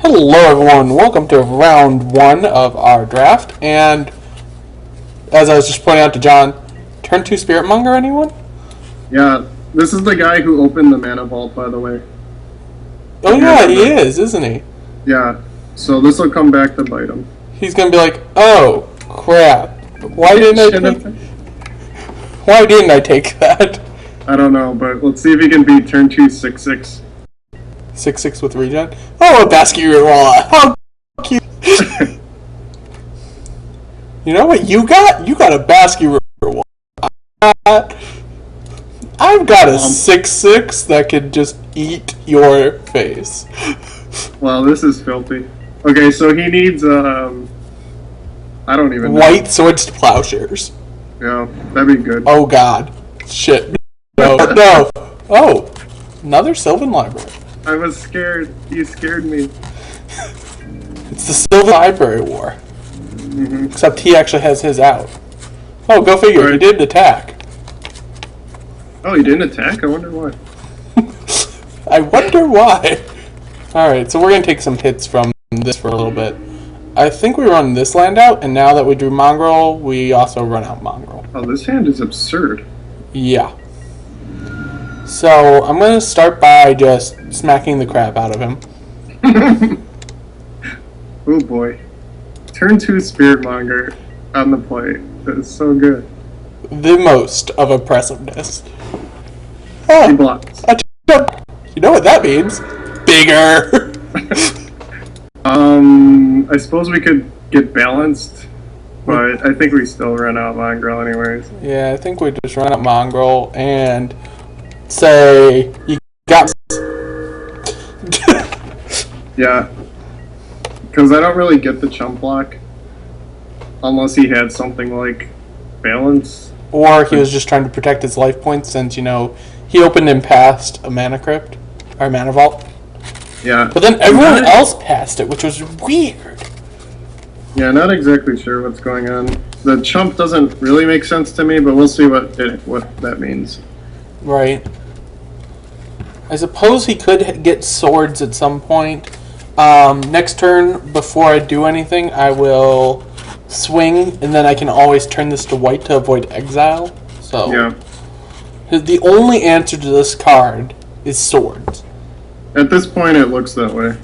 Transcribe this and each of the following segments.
Hello everyone, welcome to round one of our draft, and as I was just pointing out to John, turn 2 Spiritmonger, anyone? Yeah, this is the guy who opened the mana vault, by the way. Oh yeah, he is, isn't he? Yeah, so this will come back to bite him. He's gonna be like, oh, crap, why didn't I take that? I don't know, but let's see if he can beat turn 2 6/6. 6/6 with regen? Oh, a Baskerville! How cute! You know what you got? You got a Baskerville. I've got a 6/6 that could just eat your face. Wow, this is filthy. Okay, so he needs, I don't even know. White swords to plowshares. Yeah, that'd be good. Oh god. Shit. No, no. Oh, another Sylvan Library. I was scared. You scared me. It's the Sylvan Library War. Mm-hmm. Except he actually has his out. Oh, go figure. Right. He did attack. Oh, he didn't attack? I wonder why. I wonder why. Alright, so we're going to take some hits from this for a little bit. I think we run this land out, and now that we drew Mongrel, we also run out Mongrel. Oh, this hand is absurd. Yeah. So, I'm going to start by just smacking the crap out of him. Oh boy. Turn 2 Spiritmonger on the play. That is so good. The most of oppressiveness. He Oh, blocks. you know what that means? Bigger! I suppose we could get balanced, but I think we still run out Mongrel anyways. Yeah, I think we just run out Mongrel and say, you got... Yeah. Because I don't really get the chump block unless he had something like balance. Or he was just trying to protect his life points since, you know, he opened and passed a mana crypt, or mana vault. Yeah. But then everyone else passed it, which was weird. Yeah, not exactly sure what's going on. The chump doesn't really make sense to me, but we'll see what that means. Right. I suppose he could get swords at some point. Next turn, before I do anything, I will swing, and then I can always turn this to white to avoid exile. So, yeah. The only answer to this card is swords. At this point, it looks that way.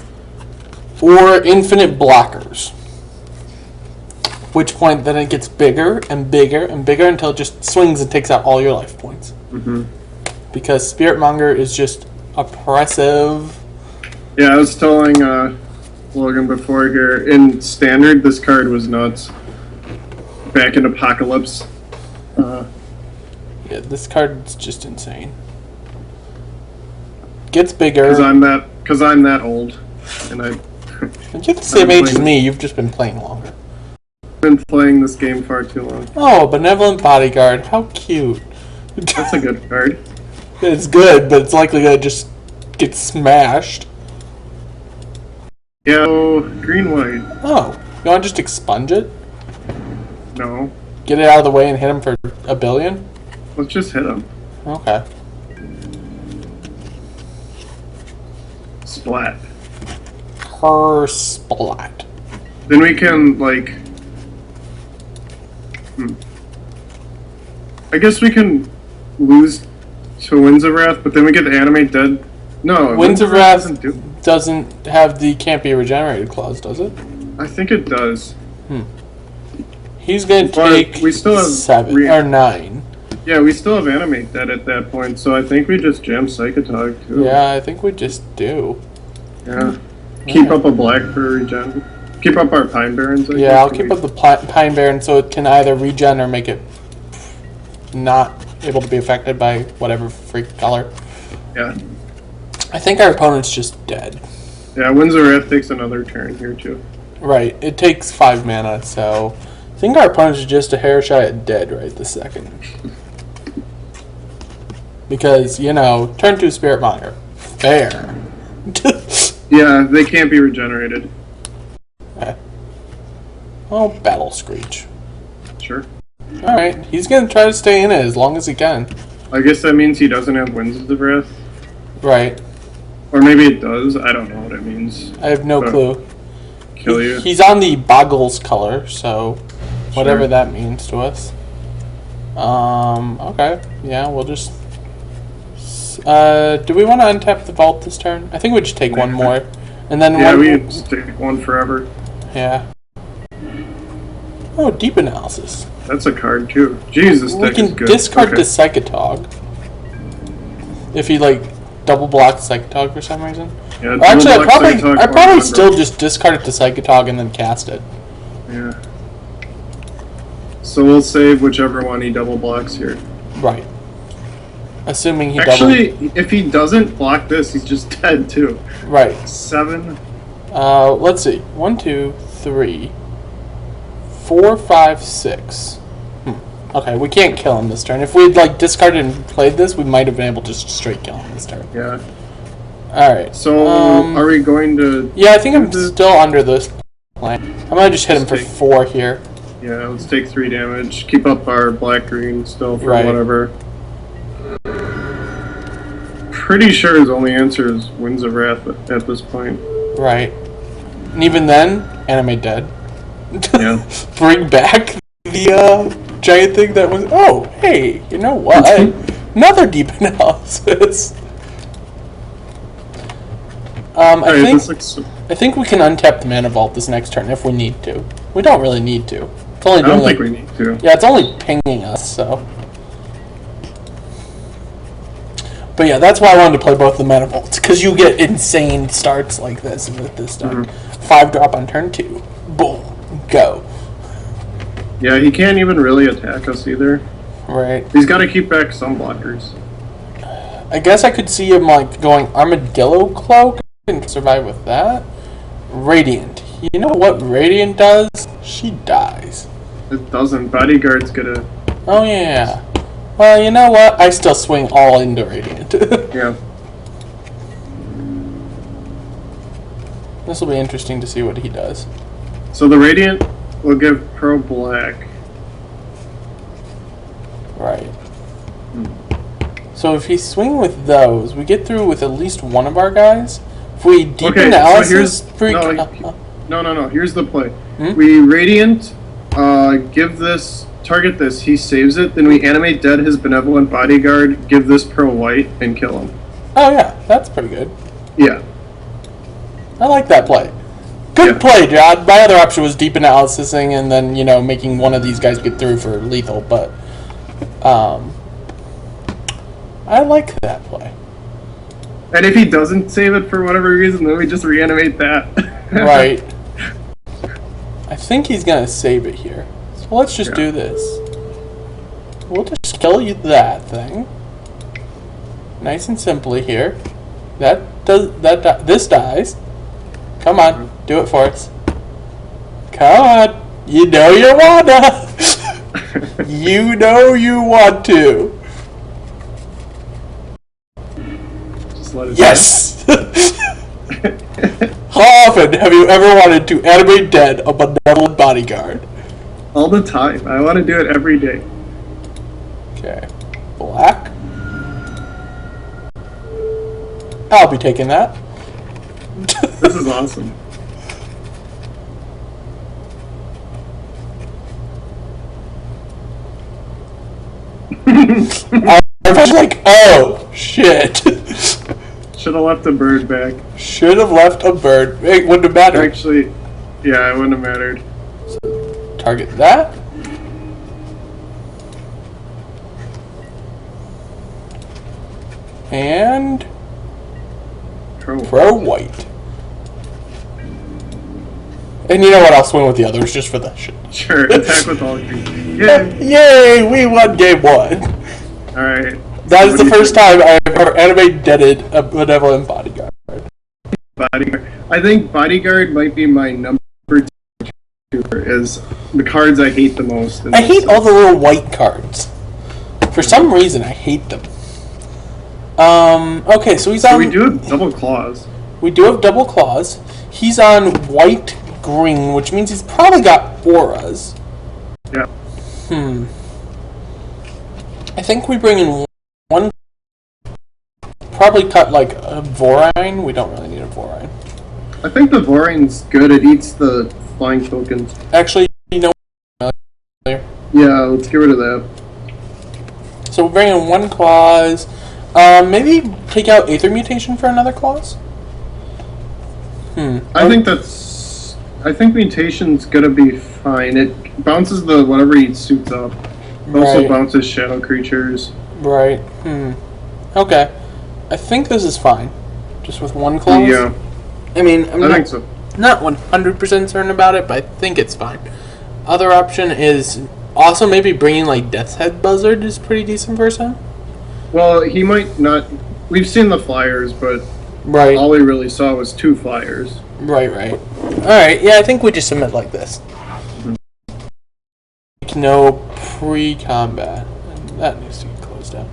Or infinite blockers. Which point then it gets bigger and bigger and bigger until it just swings and takes out all your life points. Mm-hmm. Because Spiritmonger is just oppressive. Yeah, I was telling Logan before here, in Standard, this card was nuts. Back in Apocalypse. Yeah, this card's just insane. Gets bigger. Because I'm that old. And you're the same age as me, you've just been playing longer. I've been playing this game far too long. Oh, Benevolent Bodyguard, how cute. That's a good card. It's good, but it's likely to just get smashed. Yeah, green-white. Oh, you want to just expunge it? No. Get it out of the way and hit him for a billion? Let's just hit him. Okay. Splat. Her splat. Then we can, like... I guess we can lose to Winds of Wrath, but then we get to animate dead. No, Winds of Wrath doesn't have the can't be regenerated clause, does it? I think it does. He's going to take we still have 7 or 9. Yeah, we still have animate dead at that point, so I think we just jam Psychafrog too. Yeah, I think we just do. Yeah. Keep up a black for regen. Keep up our Pine Barrens. Yeah, I'll keep up the Pine Baron so it can either regen or make it not able to be affected by whatever freak color. Yeah. I think our opponent's just dead. Yeah, Winds of Wrath takes another turn here too. Right, it takes 5 mana, so I think our opponent's just a hair shy at dead right this second. Because, you know, turn 2 Spiritmonger. Fair. Yeah, they can't be regenerated. Okay. Oh, Battle Screech. Sure. Alright, he's gonna try to stay in it as long as he can. I guess that means he doesn't have Winds of Wrath. Right. Or maybe it does. I don't know what it means. I have no clue. Kill you. He's on the boggles color, so whatever Sure. that means to us. Okay. Yeah, we'll just... do we want to untap the vault this turn? I think we just take one more. And then Yeah, one... we just take one forever. Yeah. Oh, deep analysis. That's a card, too. Jeez, this We deck is can good. discard Okay. the Psychafrog. If he, like, double blocks Psychafrog for some reason. Yeah, Well, actually, double block Psychafrog I'd probably or still just discard it to Psychafrog and then cast it. Yeah. So we'll save whichever one he double blocks here. Right. Assuming he Actually, if he doesn't block this, he's just dead, too. Right. 7. Let's see. 1, 2, 3, 4, 5, 6. Okay, we can't kill him this turn. If we'd like discarded and played this, we might have been able to just straight kill him this turn. Yeah. Alright. So, are we going to... Yeah, I think I'm still under this plan. I'm gonna just hit him for 4 here. Yeah, let's take 3 damage. Keep up our black-green still for Right. whatever. Pretty sure his only answer is Winds of Wrath at this point. Right. And even then, animate dead. Yeah. Bring back the giant thing that was... Oh, hey, you know what? Another deep analysis. Alright, this looks... I think we can untap the Mana Vault this next turn if we need to. We don't really need to. It's only I don't doing, think we need to. Yeah, it's only pinging us, so... But yeah, that's why I wanted to play both the Mana Vaults, because you get insane starts like this with this deck. 5-drop on turn 2. Boom. Go. Yeah, he can't even really attack us either. Right. He's got to keep back some blockers. I guess I could see him like going Armadillo Cloak and survive with that. Radiant. You know what Radiant does? She dies. It doesn't. Bodyguard's gonna... Oh yeah. Well, you know what? I still swing all into Radiant. Yeah. This will be interesting to see what he does. So the Radiant will give Pro Black. Right. So if he's swinging with those, we get through with at least one of our guys. If we deep analysis, No. Here's the play. Hmm? We Radiant, give this, target this, he saves it, then we animate dead his Benevolent Bodyguard, give this Pro White, and kill him. Oh yeah, that's pretty good. Yeah. I like that play. Good play, John. My other option was deep analysising and then, you know, making one of these guys get through for lethal, but I like that play. And if he doesn't save it for whatever reason, then we just reanimate that. Right. I think he's gonna save it here. So let's just do this. We'll just kill you that thing. Nice and simply here. This dies. Come on, do it for us. Come on. You know you wanna. You know you want to. Just let it Yes! How often have you ever wanted to animate dead a Benevolent Bodyguard? All the time. I want to do it every day. Okay. Black. I'll be taking that. This is awesome. I was like, oh, shit. Should have left the bird back. Should have left a bird. It wouldn't have mattered. Actually, yeah, it wouldn't have mattered. Target that. And Pro White. And you know what? I'll swing with the others just for that shit. Sure, attack with all three. Yeah. Yay! We won game 1. Alright. That is the first time I have ever animate-deaded a Benevolent Bodyguard. Bodyguard. I think Bodyguard might be my number 2 is the cards I hate the most. I hate all the little white cards. For some reason, I hate them. Okay, so he's on... So we do have double claws. We do have double claws. He's on white-green, which means he's probably got auras. Yeah. I think we bring in one probably cut like a Vorine. We don't really need a Vorine. I think the Vorine's good. It eats the flying tokens. Actually, you know. Yeah, let's get rid of that. So we're bringing one clause. Maybe take out Aether Mutation for another clause? I think Mutation's gonna be fine. It bounces the whatever he suits up. It also bounces shadow creatures. Right. Okay. I think this is fine. Just with one clause? Yeah. I mean, I think so. Not 100% certain about it, but I think it's fine. Other option is also maybe bringing like Death's Head Buzzard is pretty decent for him. Well, he might not. We've seen the flyers, but all we really saw was 2 flyers. Right. Alright, yeah, I think we just submit like this. No pre-combat. And that needs to get closed down.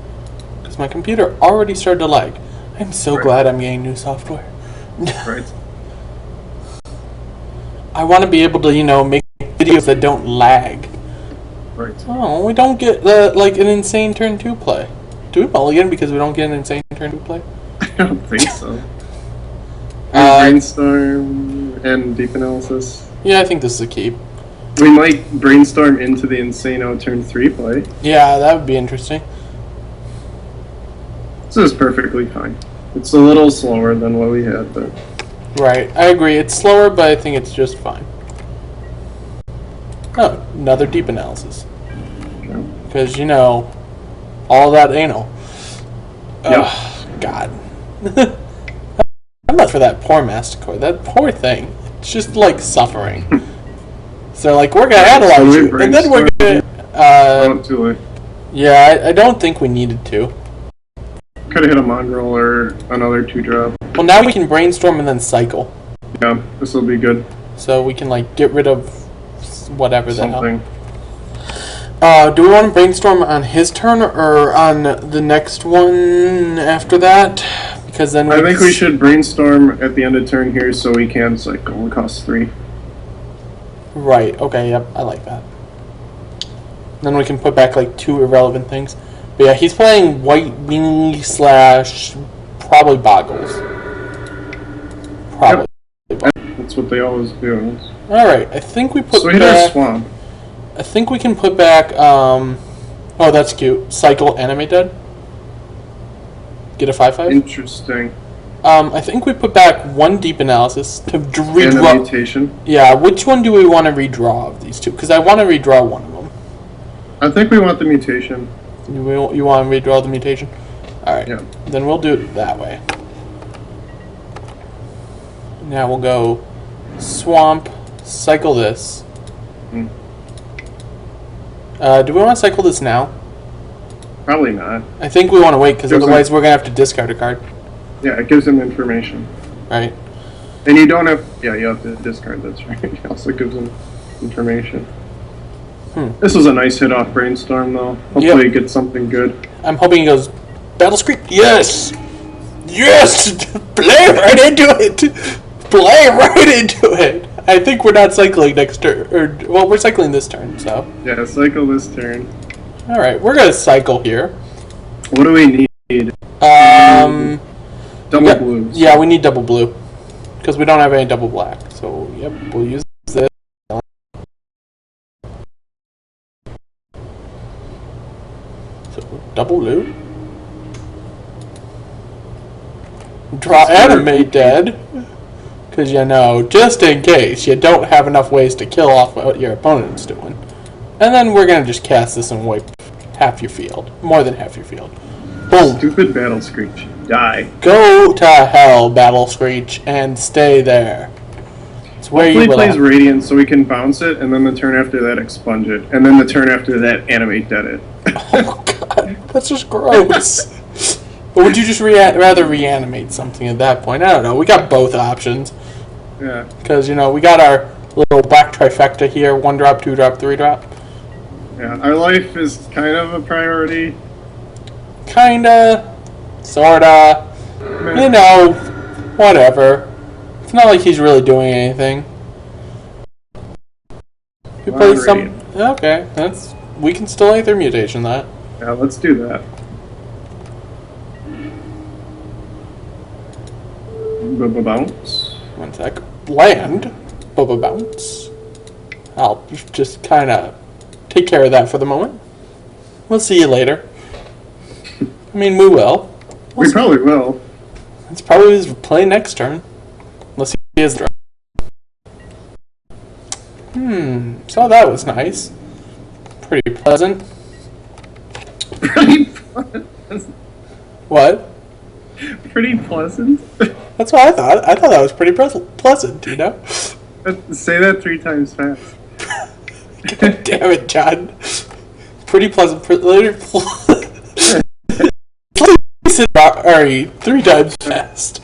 Because my computer already started to lag. I'm so glad I'm getting new software. Right. I want to be able to, make videos that don't lag. Right. Oh, we don't get, like, an insane turn 2 play. Do we mulligan because we don't get an insane turn 2 play? I don't think so. Brainstorm and Deep Analysis. Yeah, I think this is a keep. We might brainstorm into the Insano turn 3 play. Yeah, that would be interesting. This is perfectly fine. It's a little slower than what we had, but... Right, I agree. It's slower, but I think it's just fine. Oh, another Deep Analysis. Because, all that anal. Yep. Ugh, God. I'm not for that poor Masticore. That poor thing. It's just, like, suffering. So, like, we're going to analyze you, and then we're going to... Yeah, I don't think we needed to. Could have hit a Mongrel or another 2-drop. Well, now we can brainstorm and then cycle. Yeah, this will be good. So we can, like, get rid of whatever the hell. Do we want to brainstorm on his turn or on the next one after that? Because then I think we should brainstorm at the end of turn here so we can cycle and cost 3. Right, okay, yep, I like that. Then we can put back, like, 2 irrelevant things. But yeah, he's playing White Weenie / probably Boggles. Probably. Yep. That's what they always do. Alright, I think we put Sweeter back... Swamp. I think we can put back, oh, that's cute. Cycle Animate Dead. Get a 5/5. Interesting. I think we put back 1 Deep Analysis to redraw. And a Mutation. Yeah, which one do we want to redraw of these two? Because I want to redraw one of them. I think we want the Mutation. You want to redraw the Mutation? Alright. Yeah. Then we'll do it that way. Now we'll go Swamp, cycle this. Do we want to cycle this now? Probably not. I think we want to wait because otherwise we're going to have to discard a card. Yeah, it gives him information. Right. And you don't have... Yeah, you have to discard, that's right. It also gives him information. This was a nice hit off Brainstorm, though. Hopefully he gets something good. I'm hoping he goes, Battle Scream. Yes! Yes! Play right into it! Play right into it! I think we're not cycling next turn. Well, we're cycling this turn, so. Yeah, cycle this turn. Alright, we're going to cycle here. What do we need? Double blues. Yeah, we need double blue. Because we don't have any double black. So, yep, we'll use this. So, double blue. Draw Animate Dead. Because, just in case, you don't have enough ways to kill off what your opponent's doing. And then we're going to just cast this and wipe half your field. More than half your field. Boom. Stupid Battle Screech. Die. Go to hell, Battle Screech, and stay there. It's where Hopefully you belong. plays Radiant so we can bounce it, and then the turn after that expunge it, and then the turn after that animate dead it. Oh god, that's just gross. Or would you just rather reanimate something at that point? I don't know. We got both options. Yeah. Because, we got our little black trifecta here. 1-drop, 2-drop, 3-drop. Yeah, our life is kind of a priority. Kinda. Sorta. Whatever. It's not like he's really doing anything. We play some... Okay, we can still Aether Mutation that. Yeah, let's do that. Bounce. One sec. Land. Boba Bounce. I'll just kind of take care of that for the moment. We'll see you later. I mean, we will. We probably will. It's probably his play next turn. Unless he has draw. So that was nice. Pretty pleasant. Pretty pleasant. What? Pretty pleasant. That's what I thought. I thought that was pretty pleasant, you know? Say that 3 times fast. God damn it, John. Pretty pleasant. Sorry, 3 times fast.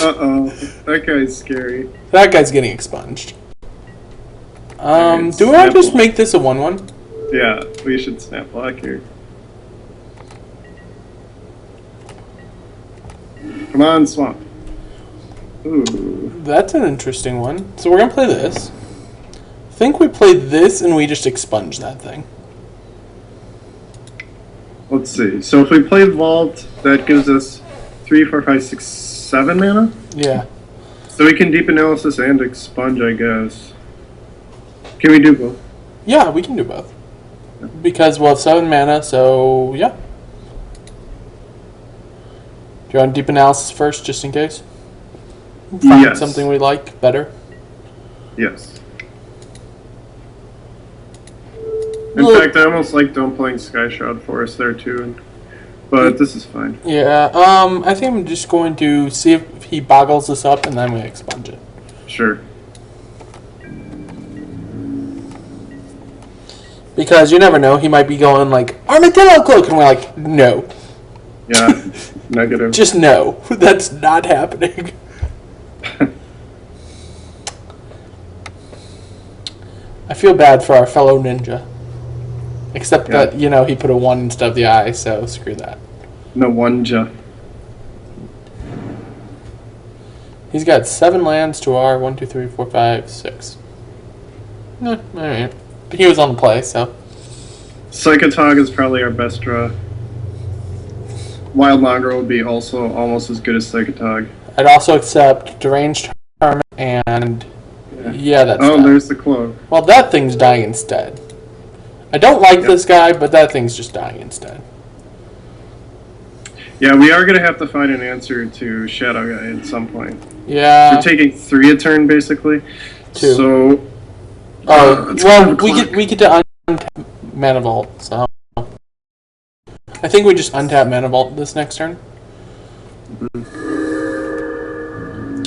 Uh-oh. That guy's scary. That guy's getting expunged. Do I just make this a 1/1? Yeah, we should snap block here. Come on, swamp. Ooh. That's an interesting one. So we're gonna play this. I think we play this and we just expunge that thing. Let's see. So if we play Vault, that gives us 3, 4, 5, 6, 7 mana? Yeah. So we can Deep Analysis and Expunge, I guess. Can we do both? Yeah, we can do both. Because we'll have 7 mana, so yeah. Do you want Deep Analysis first, just in case? Find Yes. something we like better? Yes. In fact, I almost like don't playing Sky Shroud Forest there too, but this is fine. Yeah, I think I'm just going to see if he boggles this up and then we expunge it. Sure. Because you never know, he might be going like, Armadillo Cloak, and we're like, no. Yeah, negative. Just no. That's not happening. I feel bad for our fellow ninja. Except that, you know, he put a 1 instead of the I, so screw that. No wonder. He's got 7 lands to our 1, 2, 3, 4, 5, 6. Alright. He was on the play, so. Psychafrog is probably our best draw. Wild Mongrel would be also almost as good as Psychafrog. I'd also accept Deranged Hermit and... Yeah, that's Oh, done. there's the cloak. Well, that thing's dying instead. I don't like this guy, but that thing's just dying instead. Yeah, we are going to have to find an answer to Shadow Guy at some point. Yeah. We're taking 3 a turn, basically. 2. So... well, we get to untap Mana Vault, so... I think we just untap Mana Vault this next turn.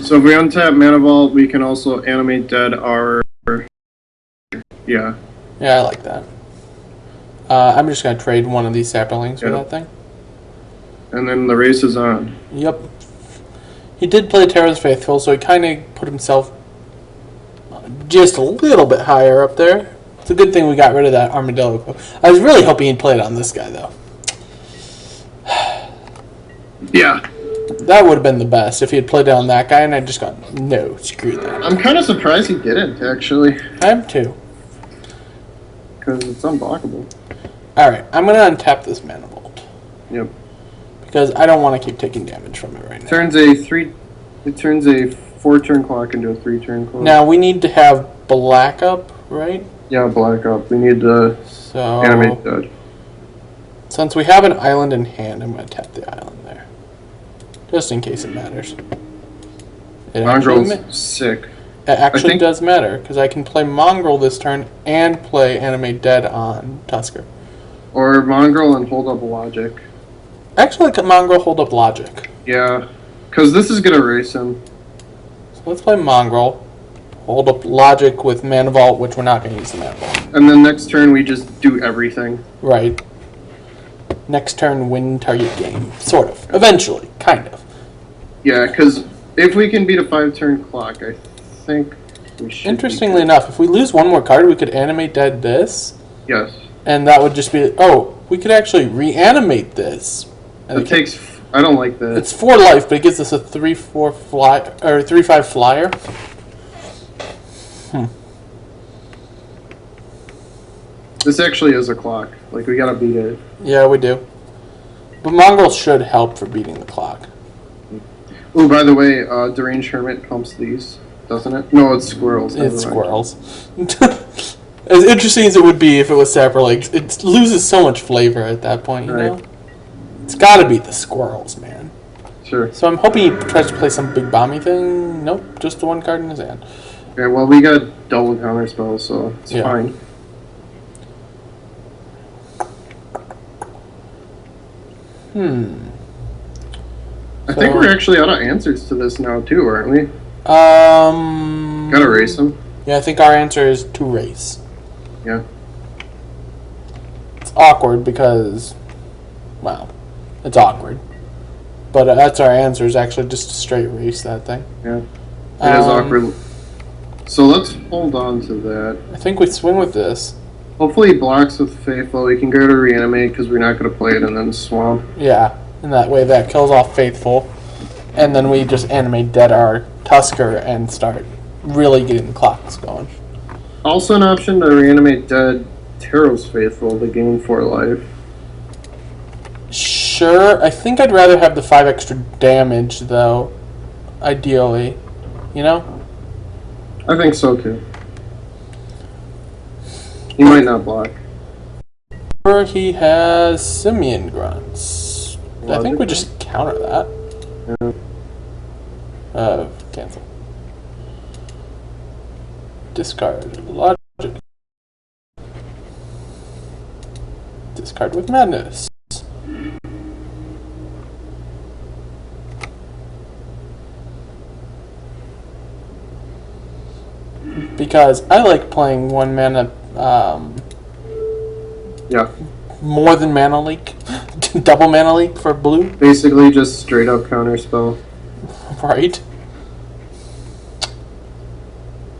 So if we untap Mana Vault, we can also animate dead our... Yeah. Yeah, I like that. I'm just going to trade one of these saplings for that thing. And then the race is on. Yep. He did play Terra's Faithful, so he kind of put himself just a little bit higher up there. It's a good thing we got rid of that Armadillo. I was really hoping he'd play it on this guy, though. Yeah. That would have been the best if he had played it on that guy, and I just got, no, screw that. I'm kind of surprised he didn't, actually. I am too. Because it's unblockable. Alright, I'm going to untap this Mana Vault. Yep. Because I don't want to keep taking damage from it right now. It turns a 4-turn clock into a 3-turn clock. Now, we need to have black up, right? Yeah, black up. We need to animate dead. Since we have an island in hand, I'm going to tap the island there. Just in case it matters. Mongrel's sick. It actually does matter, because I can play Mongrel this turn and play Animate Dead on Tusker. Or Mongrel and hold up Logic. Actually, let Mongrel hold up Logic. Yeah, because this is going to race him. So let's play Mongrel. Hold up Logic with Mana Vault, which we're not going to use the Mana Vault. And then next turn we just do everything. Right. Next turn, win target game. Sort of. Eventually. Kind of. Yeah, because if we can beat a 5-turn clock, I think we should. Interestingly enough, if we lose one more card, we could Animate Dead this. Yes. And that would just be... Oh, we could actually reanimate this. It takes... I don't like that. It's 4 life, but it gives us a 3/4 fly... Or 3/5 flyer. This actually is a clock. Like, we gotta beat it. Yeah, we do. But Mongrel should help for beating the clock. Oh, by the way, Deranged Hermit pumps these, doesn't it? No, it's squirrels. It's squirrels. As interesting as it would be if it was saprolegs, it loses so much flavor at that point, you know? It's gotta be the squirrels, man. Sure. So I'm hoping he tries to play some big bomby thing. Nope, just the one card in his hand. Okay, well, we got double counter spells, so it's fine. I think we're actually out of answers to this now, too, aren't we? Gotta race them. Yeah, I think our answer is to race. Yeah. It's awkward because, well, it's awkward. But that's our answer, is actually just to straight race that thing. Yeah. It is awkward. So let's hold on to that. I think we swing with this. Hopefully he blocks with Faithful. We can go to Reanimate because we're not going to play it and then Swamp. Yeah, and that way that kills off Faithful. And then we just animate dead our Tusker and start really getting the clocks going. Also an option to Reanimate dead Taros Faithful to gain 4 life. Sure, I think I'd rather have the 5 extra damage, though. Ideally. You know? I think so, too. He might not block. Or he has Simian Grunts. I think we just counter that. Yeah. Cancel. Discard. Logic. Discard with Madness. Because I like playing 1 mana, yeah. More than mana leak. Double mana leak for blue. Basically just straight up counter spell. Right.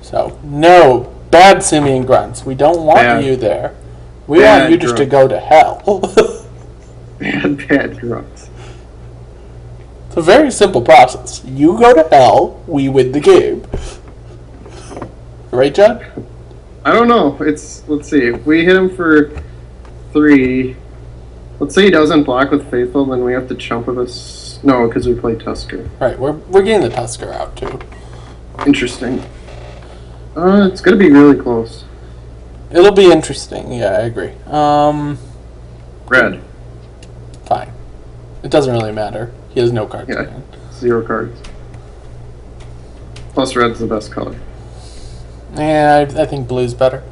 So, no. Bad Simian Grunts. We don't want you there. We want you just to go to hell. Bad grunts. It's a very simple process. You go to hell, we win the game. Right, John? I don't know. Let's see. If we hit him for 3, let's say he doesn't block with Faithful, then we have to chump with us. No, because we play Tusker. Right, we're getting the Tusker out too. Interesting. It's gonna be really close. It'll be interesting. Yeah, I agree. Red. Fine. It doesn't really matter. He has no cards. Yeah, 0 cards. Plus red's the best color. Yeah, I think blue's better.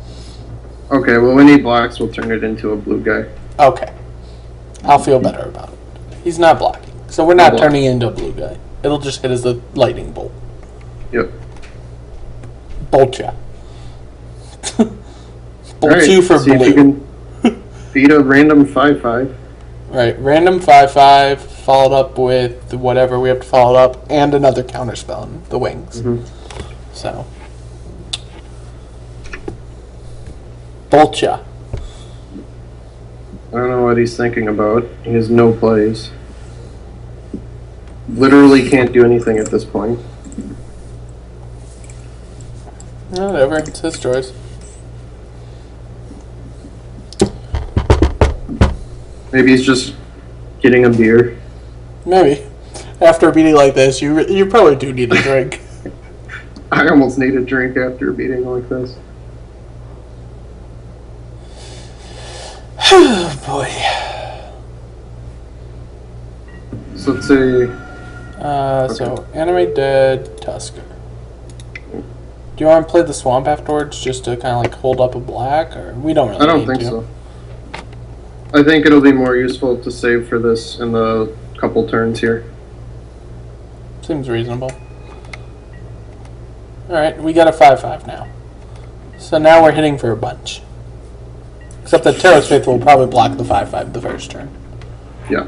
Okay, well when he blocks, we'll turn it into a blue guy. Okay. I'll feel better about it. He's not blocking, so we're not turning it into a blue guy. It'll just hit as a lightning bolt. Yep. Bolt ya. Bolt right, you for see blue. If you can beat a random 5/5. Right, random 5/5 followed up with whatever we have to follow up, and another counterspell in the wings. So. Bolt ya. I don't know what he's thinking about. He has no plays. Literally can't do anything at this point. Whatever, it's his choice. Maybe he's just getting a beer. Maybe. After a beating like this, you probably do need a drink. I almost need a drink after a beating like this. Oh boy. So let's say... So, animate dead, Tusker. Do you want to play the swamp afterwards just to kind of like hold up a black? Or we don't really I don't need think to. so. I think it'll be more useful to save for this in the couple turns here. Seems reasonable. Alright, we got a 5/5 now. So now we're hitting for a bunch. Except that Taros Faithful will probably block the 5/5 the first turn. Yeah.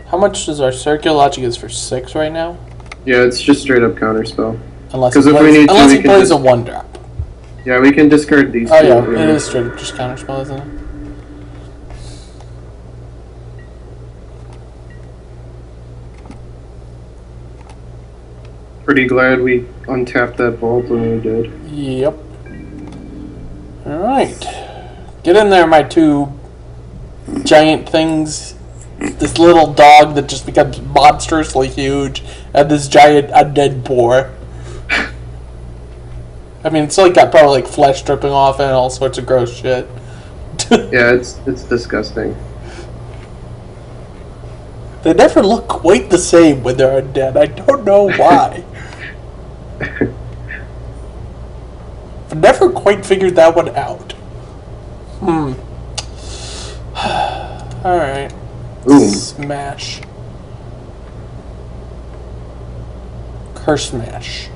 How much does our Circular Logic is for 6 right now? Yeah, it's just straight up counterspell. Unless he plays a 1-drop. Yeah, we can discard these Oh two. yeah, it is straight up just counterspell, isn't it? Pretty glad we untapped that vault when we did. Yep. Alright. Get in there, my 2 giant things this little dog that just becomes monstrously huge, and this giant undead boar. I mean, it's like got probably like flesh dripping off and all sorts of gross shit. Yeah, it's disgusting. They never look quite the same when they're undead. I don't know why. I've never quite figured that one out. Alright. Smash. Curse Smash.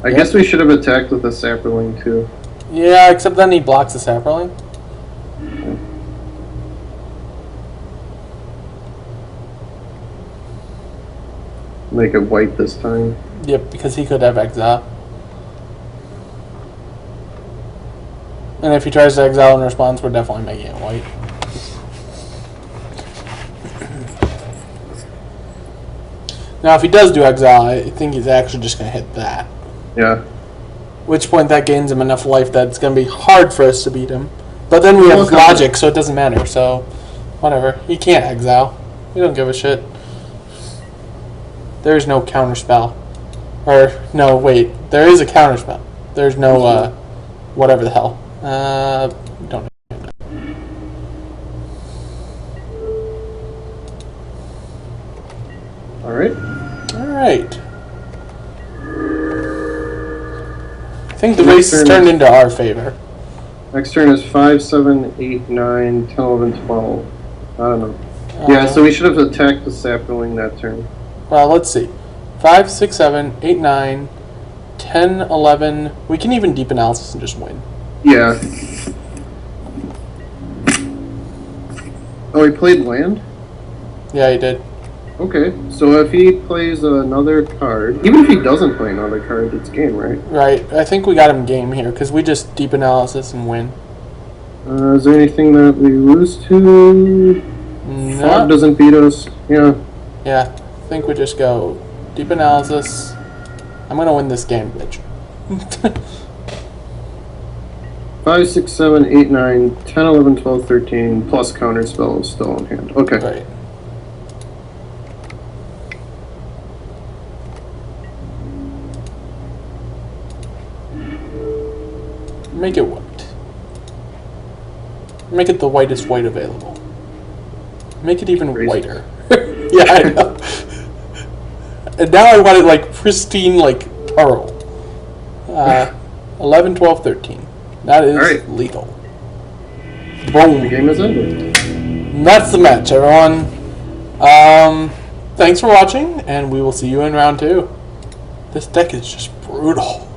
I guess we should have attacked with a sapperling too. Yeah, except then he blocks the sapperling. Make it white this time. Yep, because he could have exile. And if he tries to exile in response, we're definitely making it white. Now, if he does do exile, I think he's actually just going to hit that. Yeah. Which point that gains him enough life that it's going to be hard for us to beat him. But then we have logic, so it doesn't matter. So, whatever. He can't exile. We don't give a shit. There's no counterspell. Or, no, wait. There is a counterspell. There's no, whatever the hell. Don't know. Alright. Alright. I think the race has turned into our favor. Next turn is 5, 7, 8, 9, 10, 11, 12. I don't know. Yeah, so we should have attacked the sapperling that turn. Well, let's see. 5, 6, 7, 8, 9, 10, 11. We can even deep analysis and just win. Yeah. Oh, he played land? Yeah, he did. Okay, so if he plays another card, even if he doesn't play another card, it's game, right? Right. I think we got him game here, because we just deep analysis and win. Is there anything that we lose to? No. Fog doesn't beat us. Yeah. Yeah, I think we just go deep analysis. I'm going to win this game, bitch. 5, 6, 7, 8, 9, 10, 11, 12, 13, plus counterspell is still on hand. Okay. Right. Make it white. Make it the whitest white available. Make it even whiter. Yeah, I know. And now I want it like pristine, like pearl. 11, 12, 13. That is legal. Boom. The game is ended. And that's the match, everyone. Thanks for watching, and we will see you in round 2. This deck is just brutal.